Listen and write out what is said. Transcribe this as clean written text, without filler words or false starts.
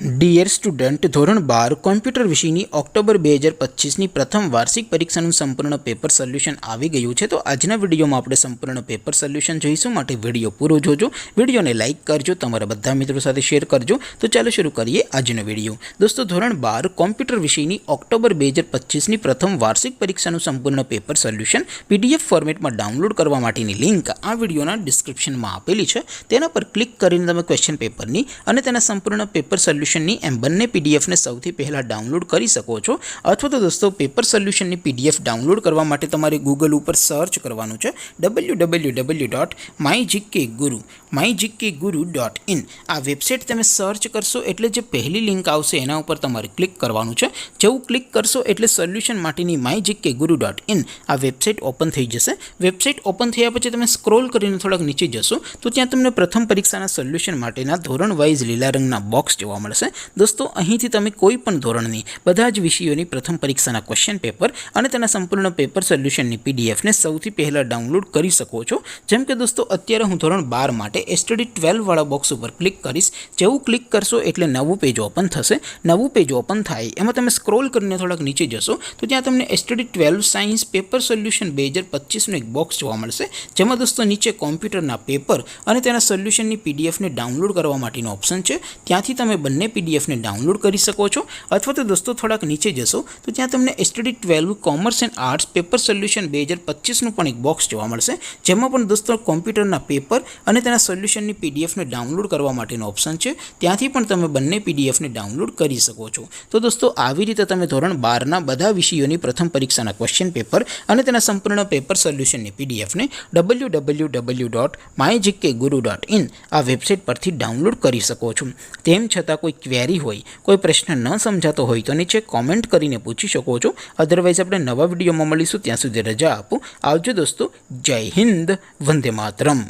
Dear student, ધોરણ 12 computer વિષયની October 2025ની પ્રથમ વાર્ષિક પરીક્ષાનું સંપૂર્ણ પેપર સોલ્યુશન આવી ગયું છે। તો આજના વિડીયોમાં આપણે સંપૂર્ણ પેપર સોલ્યુશન જોઈશું, માટે વિડીયો પૂરો જોજો। વિડીયોને લાઇક કરજો, તમારા બધા મિત્રો સાથે શેર કરજો। તો ચાલો શરૂ કરીએ આજનો વિડીયો। દોસ્તો, ધોરણ 12 કોમ્પ્યુટર વિષયની ઓક્ટોબર 2025ની પ્રથમ વાર્ષિક પરીક્ષાનું સંપૂર્ણ પેપર સોલ્યુશન PDF ફોર્મેટમાં ડાઉનલોડ કરવા માટેની લિંક આ વિડીયોના ડિસ્ક્રિપ્શનમાં આપેલી છે। તેના પર ક્લિક કરીને તમે ક્વેશ્ચન પેપરની અને તેના સંપૂર્ણ પેપર સોલ્યુશનની એમ બંને પીડીએફને સૌથી પહેલાં ડાઉનલોડ કરી શકો છો। અથવા તો દોસ્તો, પેપર સોલ્યુશનની PDF ડાઉનલોડ કરવા માટે તમારે ગૂગલ ઉપર સર્ચ કરવાનું છે www.mygkguru.in। આ વેબસાઇટ તમે સર્ચ કરશો એટલે જે પહેલી લિંક આવશે એના ઉપર તમારે ક્લિક કરવાનું છે। જેવું ક્લિક કરશો એટલે સોલ્યુશન માટેની mygkguru.in આ વેબસાઇટ ઓપન થઈ જશે। વેબસાઇટ ઓપન થયા પછી તમે સ્ક્રોલ કરીને થોડાક નીચે જશો તો ત્યાં તમને પ્રથમ પરીક્ષાના સોલ્યુશન માટેના ધોરણ વાઇઝ લીલા રંગના બોક્સ જોવા મળશે। દોસ્તો, અહીંથી તમે કોઈ પણ ધોરણની બધા જ વિષયોની પ્રથમ પરીક્ષાના ક્વેશ્ચન પેપર અને તેના સંપૂર્ણ પેપર સોલ્યુશનની પીડીએફને સૌથી પહેલાં ડાઉનલોડ કરી શકો છો। જેમ કે દોસ્તો, અત્યારે હું ધોરણ 12 માટે STD 12 વાળા બોક્સ ઉપર ક્લિક કરીશ। જેવું ક્લિક કરશો એટલે નવું પેજ ઓપન થશે। નવું પેજ ઓપન થાય એમાં તમે સ્ક્રોલ કરીને થોડાક નીચે જશો તો ત્યાં તમને STD 12 સાયન્સ પેપર સોલ્યુશન 2025નું એક બોક્સ જોવા મળશે, જેમાં દોસ્તો નીચે કોમ્પ્યુટરના પેપર અને તેના સોલ્યુશનની પીડીએફને ડાઉનલોડ કરવા માટેનો ઓપ્શન છે। ત્યાંથી તમે બંને પીડીએફને ડાઉનલોડ કરી શકો છો। અથવા તો દોસ્તો, થોડાક નીચે જશો તો ત્યાં તમને STD 12 commerce and arts paper solution 2025નું પણ એક બોક્સ જોવા મળશે, જેમાં પણ દોસ્તો કોમ્પ્યુટરના પેપર અને તેના સોલ્યુશનની પીડીએફને ડાઉનલોડ કરવા માટેનો ઓપ્શન છે। ત્યાંથી પણ તમે બંને પીડીએફને ડાઉનલોડ કરી શકો છો। તો દોસ્તો, આવી રીતે તમે ધોરણ 12ના બધા વિષયોની પ્રથમ પરીક્ષાના ક્વેશ્ચન પેપર અને તેના સંપૂર્ણ પેપર સોલ્યુશનની પીડીએફને www.mygkguru.in આ વેબસાઇટ પરથી ડાઉનલોડ કરી શકો છો। તેમ છતાં કોઈ ક્વેરી હોય, કોઈ પ્રશ્ન ન સમજાતો હોય તો નીચે કોમેન્ટ કરીને પૂછી શકો છો। અધરવાઇઝ આપણે નવા વિડીયોમાં મળીશું, ત્યાં સુધી રજા આપો। આવજો દોસ્તો, જય હિન્દ, વંદે માતરમ।